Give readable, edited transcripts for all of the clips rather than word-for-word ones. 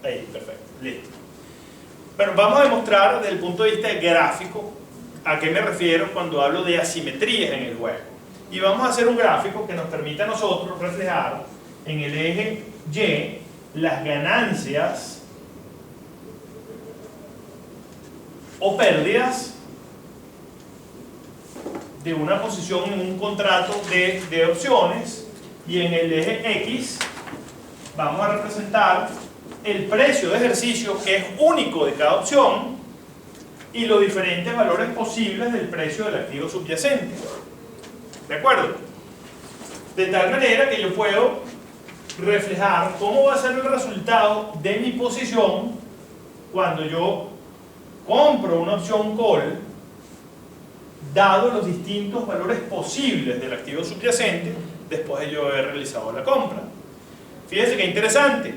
Ahí, perfecto, listo. Bueno, vamos a demostrar desde el punto de vista gráfico a qué me refiero cuando hablo de asimetrías en el juego. Y vamos a hacer un gráfico que nos permita a nosotros reflejar en el eje Y las ganancias o pérdidas de una posición en un contrato de opciones, y en el eje X vamos a representar el precio de ejercicio que es único de cada opción y los diferentes valores posibles del precio del activo subyacente. ¿De acuerdo? De tal manera que yo puedo reflejar cómo va a ser el resultado de mi posición cuando yo compro una opción call, dado los distintos valores posibles del activo subyacente después de yo haber realizado la compra. Fíjense qué interesante.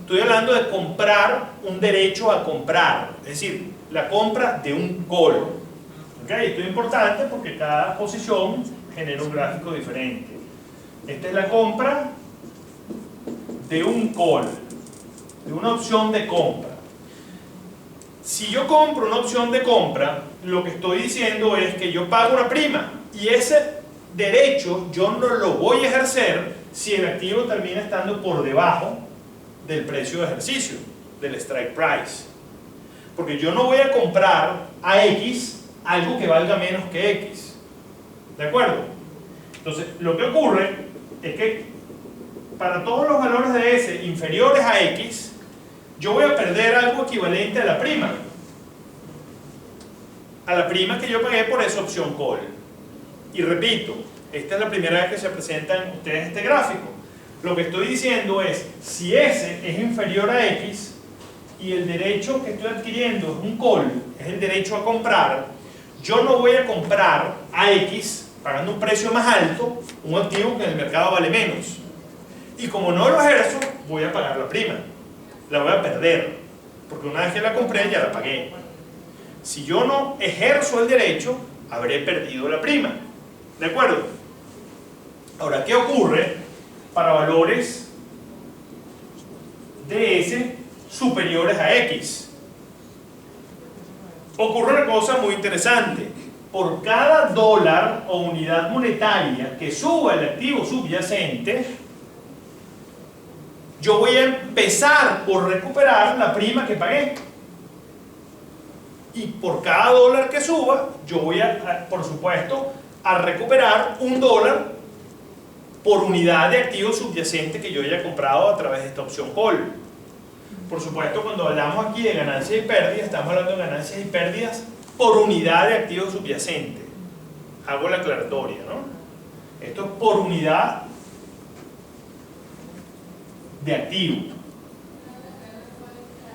Estoy hablando de comprar un derecho a comprar, es decir, la compra de un call. ¿Okay? Esto es importante porque cada posición genera un gráfico diferente. Esta es la compra de un call, de una opción de compra. Si yo compro una opción de compra, lo que estoy diciendo es que yo pago una prima y ese derecho yo no lo voy a ejercer si el activo termina estando por debajo del precio de ejercicio, del strike price. Porque yo no voy a comprar a X algo que valga menos que X. ¿De acuerdo? Entonces, lo que ocurre es que para todos los valores de S inferiores a X, yo voy a perder algo equivalente a la prima que yo pagué por esa opción call. Y repito, esta es la primera vez que se presentan ustedes este gráfico. Lo que estoy diciendo es, si S es inferior a X y el derecho que estoy adquiriendo es un call, es el derecho a comprar, yo no voy a comprar a X pagando un precio más alto un activo que en el mercado vale menos. Y como no lo ejerzo, voy a pagar la prima. La voy a perder, porque una vez que la compré ya la pagué. Si yo no ejerzo el derecho, habré perdido la prima. ¿De acuerdo? Ahora, ¿qué ocurre para valores de S superiores a X? Ocurre una cosa muy interesante. Por cada dólar o unidad monetaria que suba el activo subyacente, yo voy a empezar por recuperar la prima que pagué. Y por cada dólar que suba, yo voy a, por supuesto, a recuperar $1 por unidad de activo subyacente que yo haya comprado a través de esta opción call. Por supuesto, cuando hablamos aquí de ganancias y pérdidas, estamos hablando de ganancias y pérdidas por unidad de activo subyacente. Hago la aclaratoria, ¿no? Esto es por unidad de activo.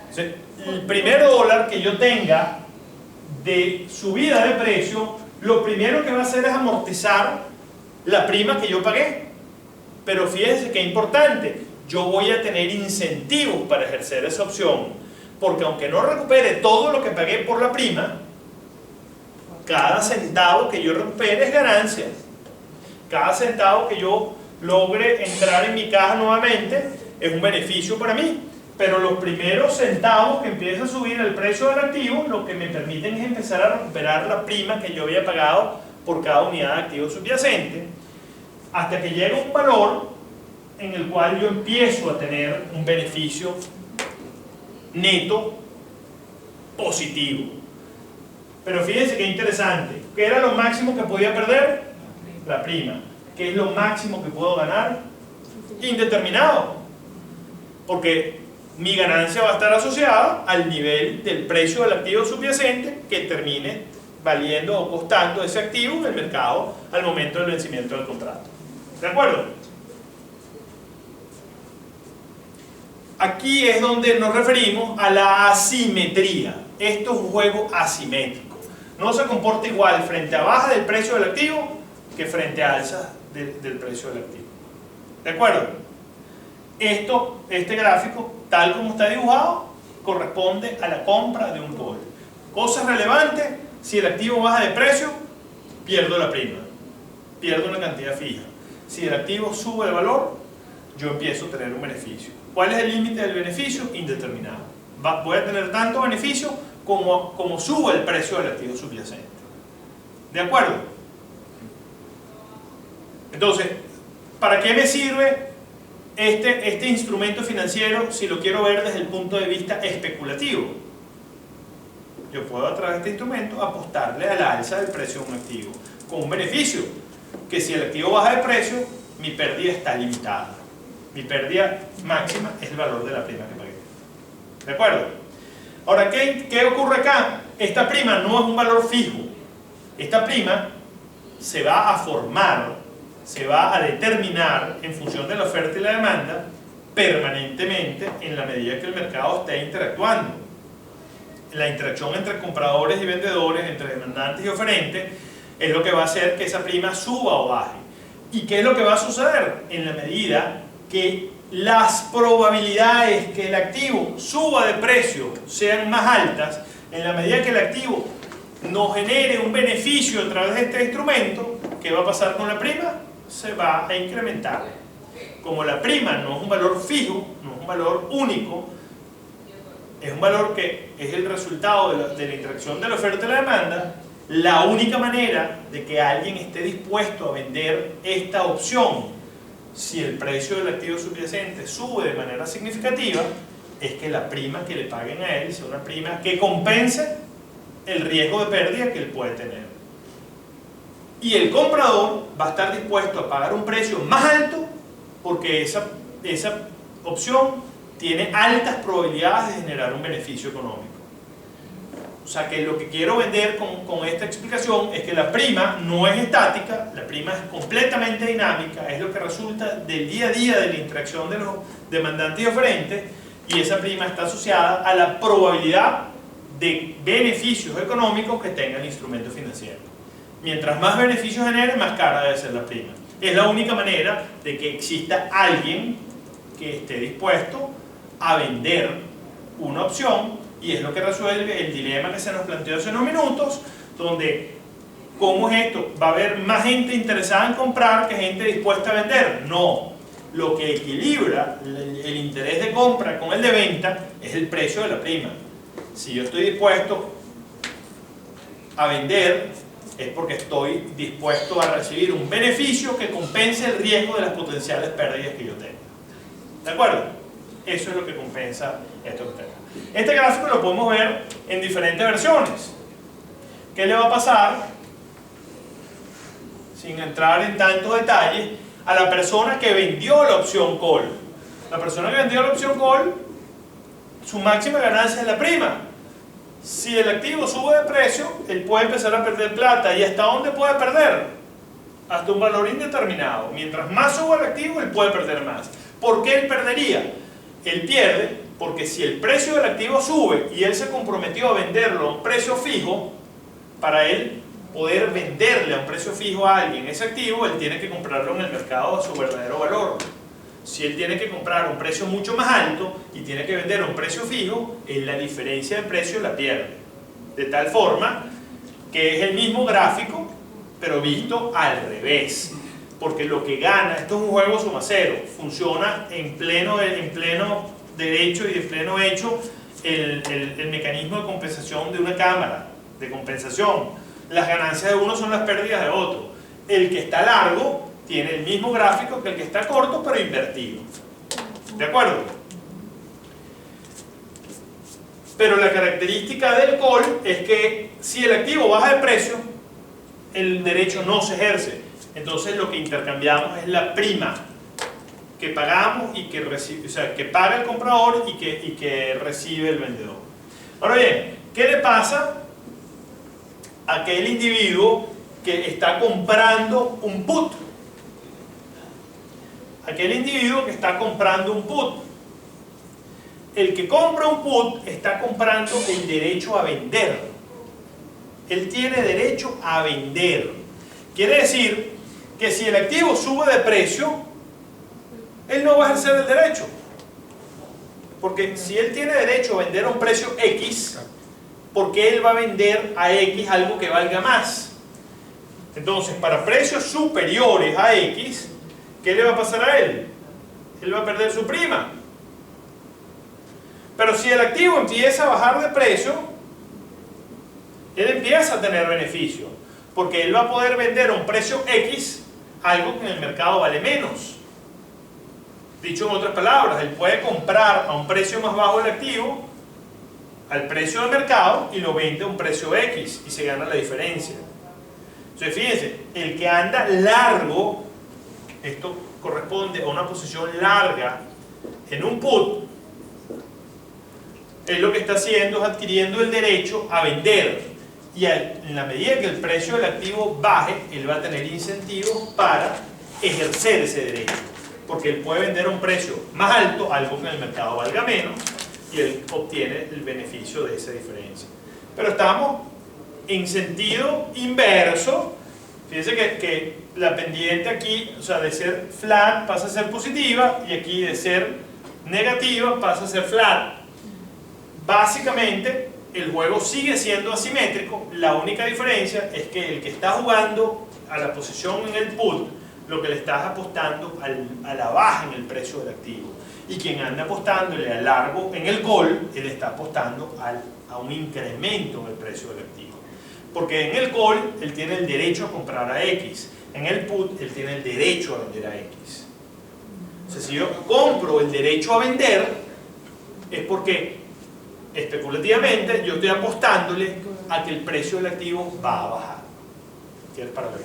Entonces, el primer dólar que yo tenga de subida de precio, lo primero que va a hacer es amortizar la prima que yo pagué. Pero fíjense que es importante, yo voy a tener incentivos para ejercer esa opción, porque aunque no recupere todo lo que pagué por la prima, cada centavo que yo recupere es ganancia. Cada centavo que yo logre entrar en mi caja nuevamente es un beneficio para mí. Pero los primeros centavos que empieza a subir el precio del activo, lo que me permiten es empezar a recuperar la prima que yo había pagado por cada unidad de activo subyacente, hasta que llega un valor en el cual yo empiezo a tener un beneficio neto positivo. Pero fíjense qué interesante. ¿Qué era lo máximo que podía perder? La prima. ¿Qué es lo máximo que puedo ganar? Indeterminado. Porque mi ganancia va a estar asociada al nivel del precio del activo subyacente que termine valiendo o costando ese activo en el mercado al momento del vencimiento del contrato. ¿De acuerdo? Aquí es donde nos referimos a la asimetría. Esto es un juego asimétrico. No se comporta igual frente a baja del precio del activo que frente a alza del precio del activo. ¿De acuerdo? Este gráfico, tal como está dibujado, corresponde a la compra de un call. Cosa relevante, si el activo baja de precio, pierdo la prima, pierdo una cantidad fija. Si el activo sube de valor, yo empiezo a tener un beneficio. ¿Cuál es el límite del beneficio? Indeterminado. Voy a tener tanto beneficio como suba el precio del activo subyacente. ¿De acuerdo? Entonces, ¿para qué me sirve este instrumento financiero si lo quiero ver desde el punto de vista especulativo? Yo puedo a través de este instrumento apostarle a la alza del precio de un activo con un beneficio, que si el activo baja de precio, mi pérdida está limitada. Mi pérdida máxima es el valor de la prima que pagué. ¿De acuerdo? Ahora, ¿qué ocurre acá? Esta prima no es un valor fijo. Esta prima se va a formar, se va a determinar en función de la oferta y la demanda permanentemente en la medida que el mercado esté interactuando. La interacción entre compradores y vendedores, entre demandantes y oferentes, es lo que va a hacer que esa prima suba o baje. ¿Y qué es lo que va a suceder? En la medida que las probabilidades que el activo suba de precio sean más altas, en la medida que el activo nos genere un beneficio a través de este instrumento, ¿qué va a pasar con la prima? Se va a incrementar. Como la prima no es un valor fijo, no es un valor único, es un valor que es el resultado de la interacción de la oferta y la demanda, la única manera de que alguien esté dispuesto a vender esta opción, si el precio del activo subyacente sube de manera significativa, es que la prima que le paguen a él sea una prima que compense el riesgo de pérdida que él puede tener. Y el comprador va a estar dispuesto a pagar un precio más alto porque esa opción tiene altas probabilidades de generar un beneficio económico. O sea que lo que quiero vender con esta explicación es que la prima no es estática, la prima es completamente dinámica, es lo que resulta del día a día de la interacción de los demandantes y oferentes, y esa prima está asociada a la probabilidad de beneficios económicos que tenga el instrumento financiero. Mientras más beneficios genere, más cara debe ser la prima. Es la única manera de que exista alguien que esté dispuesto a vender una opción, y es lo que resuelve el dilema que se nos planteó hace unos minutos, donde ¿cómo es esto? ¿Va a haber más gente interesada en comprar que gente dispuesta a vender? No. Lo que equilibra el interés de compra con el de venta es el precio de la prima. Si yo estoy dispuesto a vender, es porque estoy dispuesto a recibir un beneficio que compense el riesgo de las potenciales pérdidas que yo tenga. ¿De acuerdo? Eso es lo que compensa esto que tenga. Este gráfico lo podemos ver en diferentes versiones. ¿Qué le va a pasar, sin entrar en tantos detalles, a la persona que vendió la opción call? La persona que vendió la opción call, su máxima ganancia es la prima. Si el activo sube de precio, él puede empezar a perder plata. ¿Y hasta dónde puede perder? Hasta un valor indeterminado. Mientras más suba el activo, él puede perder más. ¿Por qué él perdería? Él pierde porque si el precio del activo sube y él se comprometió a venderlo a un precio fijo, para él poder venderle a un precio fijo a alguien ese activo, él tiene que comprarlo en el mercado a su verdadero valor. Si él tiene que comprar a un precio mucho más alto y tiene que vender a un precio fijo, él la diferencia de precio la pierde. De tal forma que es el mismo gráfico, pero visto al revés. Porque lo que gana, esto es un juego suma cero, funciona en pleno derecho y de pleno hecho el mecanismo de compensación de una cámara, de compensación. Las ganancias de uno son las pérdidas de otro. El que está largo tiene el mismo gráfico que el que está corto, pero invertido. ¿De acuerdo? Pero la característica del call es que si el activo baja de precio, el derecho no se ejerce. Entonces lo que intercambiamos es la prima que pagamos y que recibe, o sea, que paga el comprador y que recibe el vendedor. Ahora bien, ¿qué le pasa a aquel individuo que está comprando un put? Aquel individuo que está comprando un put. El que compra un put está comprando el derecho a vender. Él tiene derecho a vender. Quiere decir que si el activo sube de precio, él no va a ejercer el derecho. Porque si él tiene derecho a vender a un precio X, ¿por qué él va a vender a X algo que valga más? Entonces, para precios superiores a X, ¿qué le va a pasar a él? él va a perder su prima. Pero si el activo empieza a bajar de precio, él empieza a tener beneficio, porque él va a poder vender a un precio X algo que en el mercado vale menos. Dicho en otras palabras, él puede comprar a un precio más bajo el activo, al precio del mercado, y lo vende a un precio X y se gana la diferencia. Entonces fíjense, el que anda largo, esto corresponde a una posición larga en un put, él lo que está haciendo es adquiriendo el derecho a vender, y en la medida que el precio del activo baje, él va a tener incentivos para ejercer ese derecho, porque él puede vender a un precio más alto, algo que en el mercado valga menos, y él obtiene el beneficio de esa diferencia. Pero estamos en sentido inverso. Fíjense que la pendiente aquí, o sea, de ser flat pasa a ser positiva, y aquí de ser negativa pasa a ser flat. Básicamente el juego sigue siendo asimétrico, la única diferencia es que el que está jugando a la posición en el put, lo que le estás apostando a la baja en el precio del activo, y quien anda apostándole a largo en el call, él está apostando a un incremento en el precio del activo, porque en el call él tiene el derecho a comprar a X, en el put él tiene el derecho a vender a X. O sea, si yo compro el derecho a vender, es porque especulativamente yo estoy apostándole a que el precio del activo va a bajar. ¿Quieres para ver?